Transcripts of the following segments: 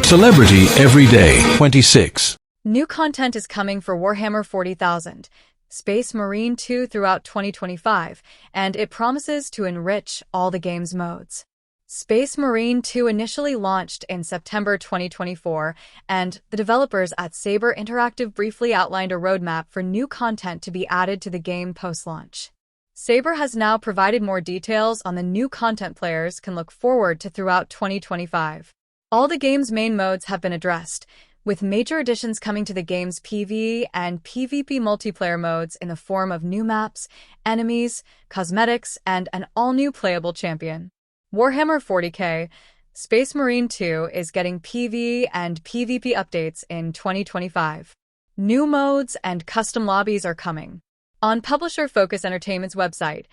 Celebrity Everyday 26. New content is coming for Warhammer 40,000, Space Marine 2 throughout 2025, and it promises to enrich all the game's modes. Space Marine 2 initially launched in September 2024, and the developers at Saber Interactive briefly outlined a roadmap for new content to be added to the game post-launch. Saber has now provided more details on the new content players can look forward to throughout 2025. All the game's main modes have been addressed, with major additions coming to the game's PvE and PvP multiplayer modes in the form of new maps, enemies, cosmetics, and an all-new playable champion. Warhammer 40k, Space Marine 2 is getting PvE and PvP updates in 2025. New modes and custom lobbies are coming. On publisher Focus Entertainment's website,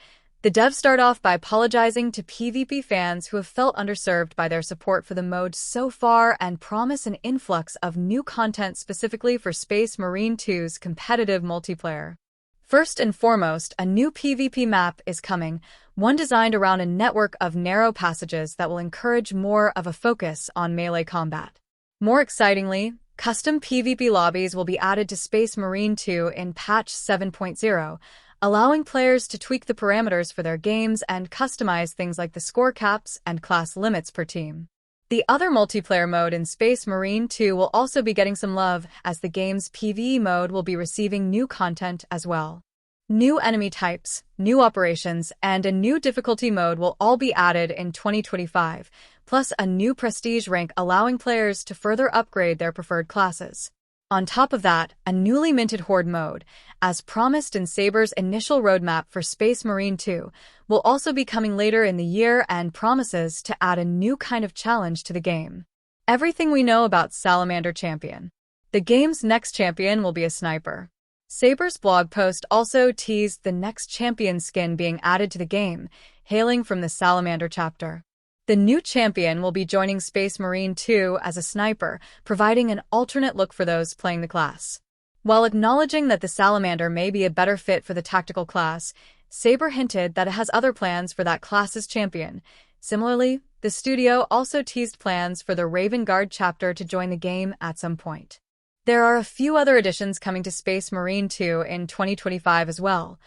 the devs start off by apologizing to PvP fans who have felt underserved by their support for the mode so far and promise an influx of new content specifically for Space Marine 2's competitive multiplayer. First and foremost, a new PvP map is coming, one designed around a network of narrow passages that will encourage more of a focus on melee combat. More excitingly, custom PvP lobbies will be added to Space Marine 2 in patch 7.0, allowing players to tweak the parameters for their games and customize things like the score caps and class limits per team. The other multiplayer mode in Space Marine 2 will also be getting some love, as the game's PvE mode will be receiving new content as well. New enemy types, new operations, and a new difficulty mode will all be added in 2025, plus a new prestige rank allowing players to further upgrade their preferred classes. On top of that, a newly minted Horde mode, as promised in Saber's initial roadmap for Space Marine 2, will also be coming later in the year and promises to add a new kind of challenge to the game. Everything we know about Salamander Champion. The game's next champion will be a sniper. Saber's blog post also teased the next champion skin being added to the game, hailing from the Salamander chapter. The new champion will be joining Space Marine 2 as a sniper, providing an alternate look for those playing the class. While acknowledging that the Salamander may be a better fit for the tactical class, Saber hinted that it has other plans for that class's champion. Similarly, the studio also teased plans for the Raven Guard chapter to join the game at some point. There are a few other additions coming to Space Marine 2 in 2025 as well.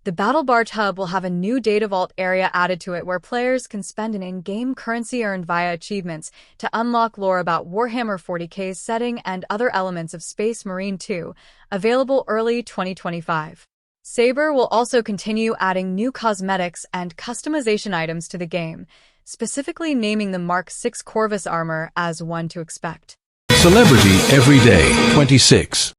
The Battle Barge Hub will have a new data vault area added to it where players can spend an in-game currency earned via achievements to unlock lore about Warhammer 40k's setting and other elements of Space Marine 2, available early 2025. Saber will also continue adding new cosmetics and customization items to the game, specifically naming the Mark 6 Corvus armor as one to expect. Celebrity Everyday 26.